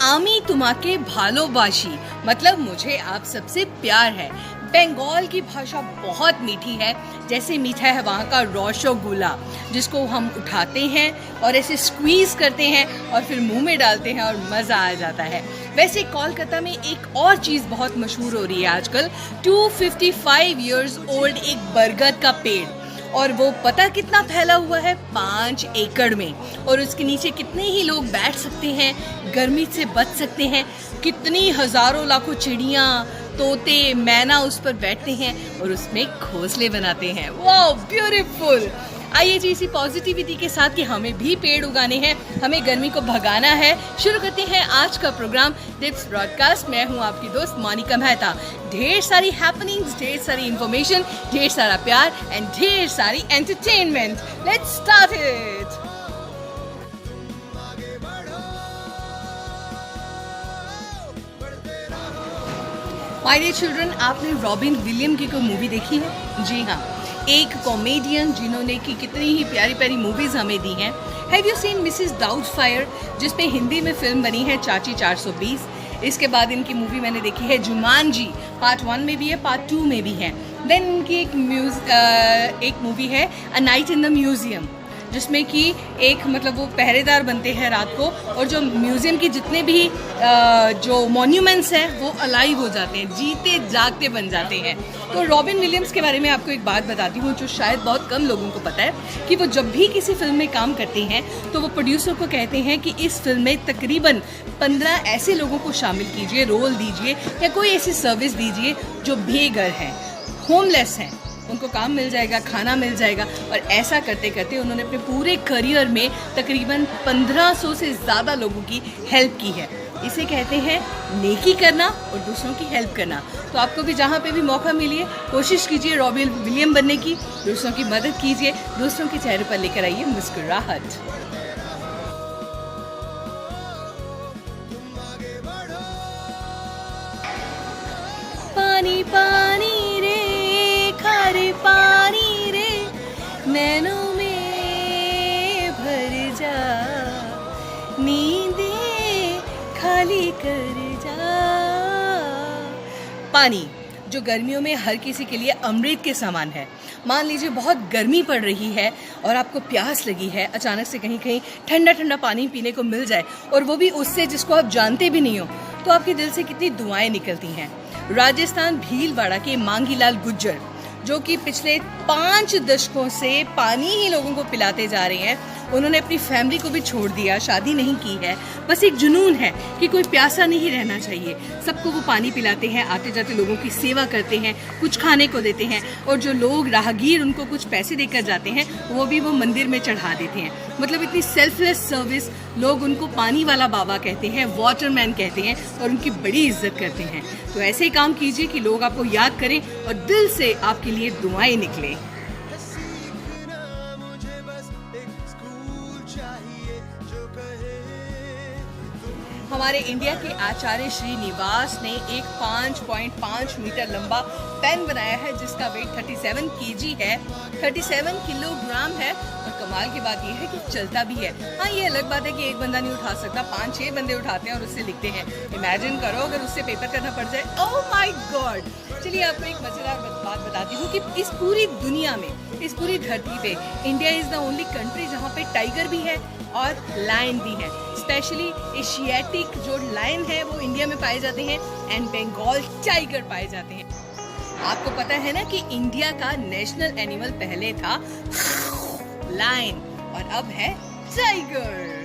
आमी तुम्हाके भालोबाशी मतलब मुझे आप सबसे प्यार है। बंगाल की भाषा बहुत मीठी है, जैसे मीठा है वहाँ का रसगुल्ला, जिसको हम उठाते हैं और ऐसे स्क्वीज़ करते हैं और फिर मुंह में डालते हैं और मज़ा आ जाता है। वैसे कोलकाता में एक और चीज़ बहुत मशहूर हो रही है आजकल, 255 इयर्स ओल्ड एक बरगद का पेड़, और वो पता कितना फैला हुआ है, 5 एकड़ में, और उसके नीचे कितने ही लोग बैठ सकते हैं, गर्मी से बच सकते हैं। कितनी हज़ारों लाखों चिड़ियाँ, तोते, मैना उस पर बैठते हैं और उसमें घोंसले बनाते हैं। Wow beautiful. आइए जी, इसी पॉजिटिविटी के साथ कि हमें भी पेड़ उगाने हैं, हमें गर्मी को भगाना है, शुरू करते हैं आज का प्रोग्राम डिप्स ब्रॉडकास्ट। मैं हूं आपकी दोस्त मोनिका मेहता। ढेर सारी हैपनिंग्स, ढेर सारी इंफॉर्मेशन, ढेर सारा प्यार एंड ढेर सारी entertainment. Let's start it. My dear children, आपने रॉबिन विलियम की कोई मूवी देखी है? जी हाँ, एक कॉमेडियन जिन्होंने की कितनी ही प्यारी प्यारी मूवीज़ हमें दी हैं। Have you seen Mrs Doubtfire, जिसमें हिंदी में फिल्म बनी है चाची 420। इसके बाद इनकी मूवी मैंने देखी है जुमानजी, पार्ट 1 में भी है, पार्ट 2 में भी है। देन इनकी एक मूवी है a night in the museum, जिसमें कि एक मतलब वो पहरेदार बनते हैं रात को, और जो म्यूज़ियम की जितने भी जो मॉन्यूमेंट्स हैं वो अलाइव हो जाते हैं, जीते जागते बन जाते हैं। तो रॉबिन विलियम्स के बारे में आपको एक बात बताती हूँ जो शायद बहुत कम लोगों को पता है, कि वो जब भी किसी फिल्म में काम करते हैं तो वो प्रोड्यूसर को कहते हैं कि इस फिल्म में तकरीबन 15 ऐसे लोगों को शामिल कीजिए, रोल दीजिए या कोई ऐसी सर्विस दीजिए जो बेघर हैं, होमलेस हैं, उनको काम मिल जाएगा, खाना मिल जाएगा। और ऐसा करते करते उन्होंने अपने पूरे करियर में तकरीबन 1500 से ज़्यादा लोगों की हेल्प की है। इसे कहते हैं नेकी करना और दूसरों की हेल्प करना। तो आपको भी जहाँ पे भी मौका मिले कोशिश कीजिए रॉबिन विलियम बनने की, दूसरों की मदद कीजिए, दूसरों के चेहरे पर लेकर आइए मुस्कुराहट। पानी पानी रे, खारे पानी रे, नैनों में भर जा, नींदे खाली कर जा। पानी जो गर्मियों में हर किसी के लिए अमृत के समान है। मान लीजिए बहुत गर्मी पड़ रही है और आपको प्यास लगी है, अचानक से कहीं कहीं ठंडा ठंडा पानी पीने को मिल जाए, और वो भी उससे जिसको आप जानते भी नहीं हो, तो आपके दिल से कितनी दुआएं निकलती हैं। राजस्थान भीलवाड़ा के मांगीलाल गुज्जर, जो कि पिछले 5 दशकों से पानी ही लोगों को पिलाते जा रहे हैं, उन्होंने अपनी फैमिली को भी छोड़ दिया, शादी नहीं की है, बस एक जुनून है कि कोई प्यासा नहीं रहना चाहिए। सबको वो पानी पिलाते हैं, आते जाते लोगों की सेवा करते हैं, कुछ खाने को देते हैं, और जो लोग राहगीर उनको कुछ पैसे देकर जाते हैं वो भी वो मंदिर में चढ़ा देते हैं। मतलब इतनी सेल्फलेस सर्विस, लोग उनको पानी वाला बाबा कहते हैं, वाटरमैन कहते हैं, और उनकी बड़ी इज्जत करते हैं। तो ऐसे ही काम कीजिए कि लोग आपको याद करें और दिल से आपके लिए दुआएं निकलें। हमारे इंडिया के आचार्य श्रीनिवास ने एक 5.5 मीटर लंबा पेन बनाया है, जिसका वेट 37 केजी है, 37 किलोग्राम है। और कमाल की बात यह है कि चलता भी है। हाँ, ये अलग बात है कि एक बंदा नहीं उठा सकता, 5-6 बंदे उठाते हैं और उससे लिखते हैं। इमेजिन करो अगर उससे पेपर करना पड़ जाए। Oh my God. चलिए आपको एक मजेदार बात बताती हूँ कि इस पूरी दुनिया में, इस पूरी धरती पे India is the only country जहाँ पे टाइगर भी है और लायन भी है। स्पेशली एशियाटिक जो लायन है वो इंडिया में पाए जाते हैं, एंड बंगाल टाइगर पाए जाते हैं। आपको पता है ना कि इंडिया का नेशनल एनिमल पहले था लायन और अब है टाइगर।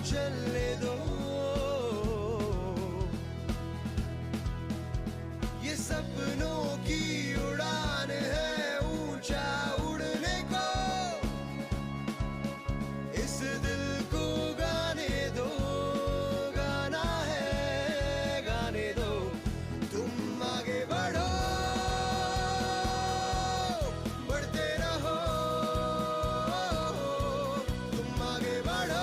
चलने दो, ये सपनों की उड़ान है, ऊंचा उड़ने को, इस दिल को गाने दो, गाना है गाने दो, तुम आगे बढ़ो, बढ़ते रहो, तुम आगे बढ़ो।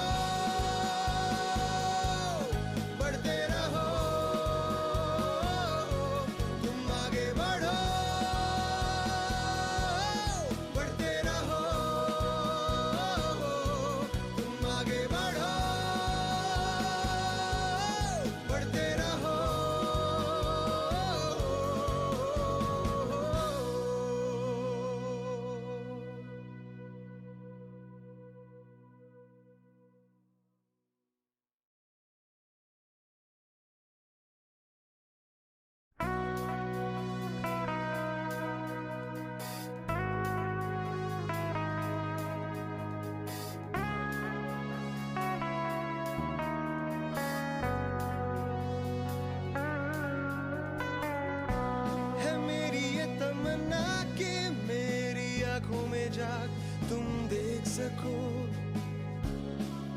सको।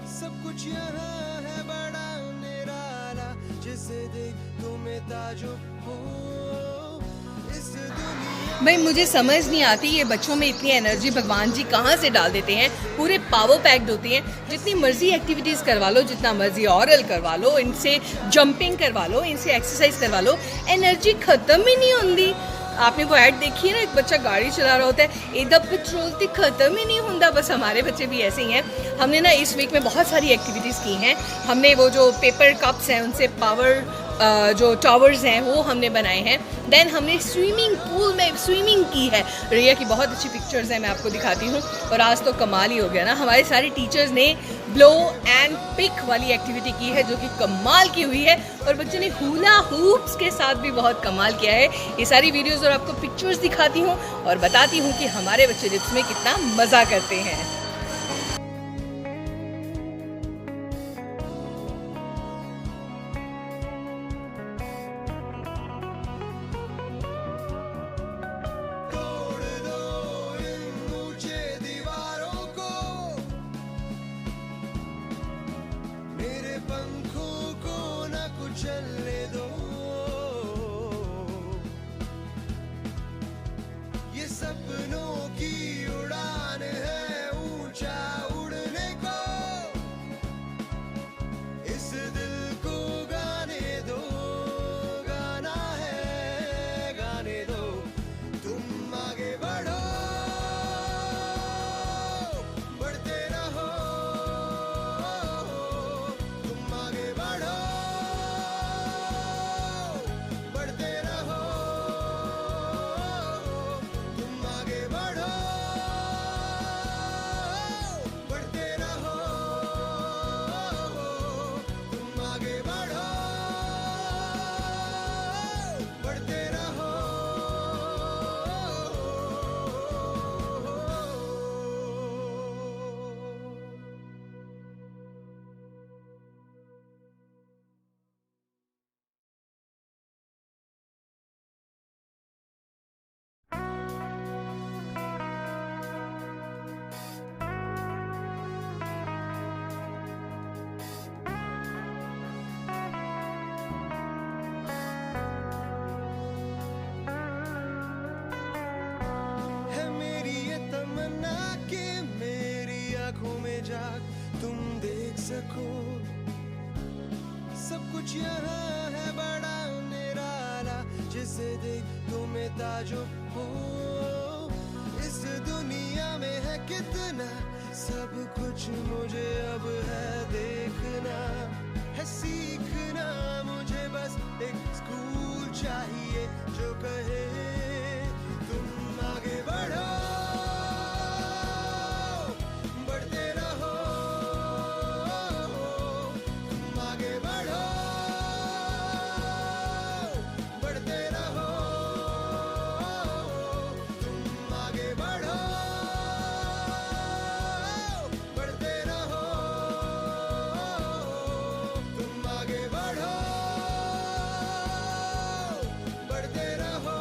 सब कुछ यहाँ है बड़ा निराला, जिसे देख तुम्हें ताजुब हो। इस दुनिया भाई मुझे समझ नहीं आती ये बच्चों में इतनी एनर्जी भगवान जी कहाँ से डाल देते हैं। पूरे पावर पैक्ड होते हैं, जितनी मर्जी एक्टिविटीज़ करवा लो, जितना मर्जी ऑरल करवा लो, इनसे जंपिंग करवा लो, इनसे एक्सरसाइज करवा लो, एनर्जी ख़त्म ही नहीं होती। आपने वो ऐड देखी है ना, एक बच्चा गाड़ी चला रहा होता है, एकदम पेट्रोल तो ख़त्म ही नहीं होता। बस हमारे बच्चे भी ऐसे ही हैं। हमने ना इस वीक में बहुत सारी एक्टिविटीज़ की हैं। हमने वो जो पेपर कप्स हैं उनसे पावर जो टावर्स हैं वो हमने बनाए हैं। देन हमने स्विमिंग पूल में स्विमिंग की है। रिया की बहुत अच्छी पिक्चर्स हैं, मैं आपको दिखाती हूँ। और आज तो कमाल ही हो गया ना, हमारे सारे टीचर्स ने ब्लो एंड पिक वाली एक्टिविटी की है जो कि कमाल की हुई है। और बच्चों ने हुला हूप्स के साथ भी बहुत कमाल किया है। ये सारी वीडियोज़ और आपको पिक्चर्स दिखाती हूँ और बताती हूँ कि हमारे बच्चे इसमें कितना मज़ा करते हैं। तोड़ दो इन ऊंचे दीवारों को, मेरे पंखों को न कुचलने दो। ये सपनों की उड़ान है ऊंचा उड़ने को। इस दिल को गाने दो, गाना है गाने दो। तुम आगे बढ़ो, बढ़ते रहो। तुम आगे बढ़ो, बढ़ते रहो। तुम आगे बढ़ो, बढ़ते रहो। तुम आगे बढ़ो, बढ़ते रहो। है मेरी ये तमन्ना कि मेरी आंखों में जाग तुम देख सको। सब कुछ यहाँ है बड़ा निराला, जिसे देख तुम्हें ताजुब हो। इस दुनिया में है कितना सब कुछ, मुझे अब है देखना, है सीखना। मुझे बस एक स्कूल चाहिए जो कहे तुम आगे बढ़ो, बढ़ते रहो। तुम आगे बढ़ो, बढ़ते रहो। तुम आगे बढ़ो, बढ़ते रहो। तुम आगे बढ़ो, बढ़ते रहो।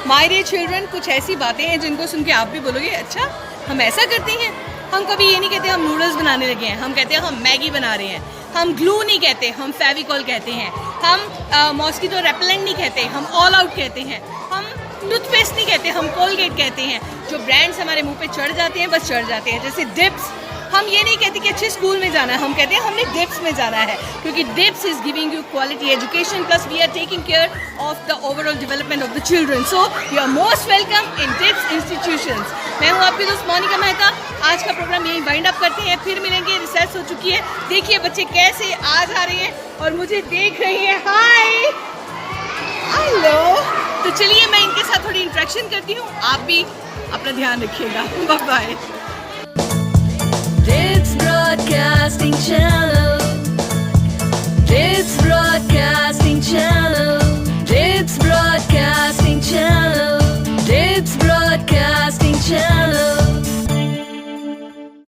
माय डियर चिल्ड्रन, कुछ ऐसी बातें हैं जिनको सुन के आप भी बोलोगे अच्छा हम ऐसा करते हैं। हम कभी ये नहीं कहते हम नूडल्स बनाने लगे हैं, हम कहते हैं हम मैगी बना रहे हैं। हम ग्लू नहीं कहते, हम फेविकॉल कहते हैं। हम मॉस्किटो रेपेलेंट नहीं कहते, हम ऑल आउट कहते हैं। हम टूथपेस्ट नहीं कहते, हम कोलगेट कहते हैं। जो ब्रांड्स हमारे मुंह पे चढ़ जाते हैं बस चढ़ जाते हैं, जैसे डिप्स। हम ये नहीं कहते कि अच्छे स्कूल में जाना है, हम कहते हैं हमने डिप्स में जाना है, क्योंकि DIPS is giving you quality education plus we are taking care of the overall development of the children. So you are most welcome in DIPS institutions. मैं हूँ आपकी दोस्त मोनिका मेहता। आज का प्रोग्राम यही वाइंड अप करते हैं, फिर मिलेंगे। रिसर्च हो चुकी है, देखिए बच्चे कैसे आज आ रहे हैं और मुझे देख रही हैं। Hi hello. तो चलिए मैं इनके साथ थोड़ी इंटरेक्शन करती हूँ, आप भी अपना ध्यान रखिएगा। Bye bye. It's Broadcasting Channel. It's Broadcasting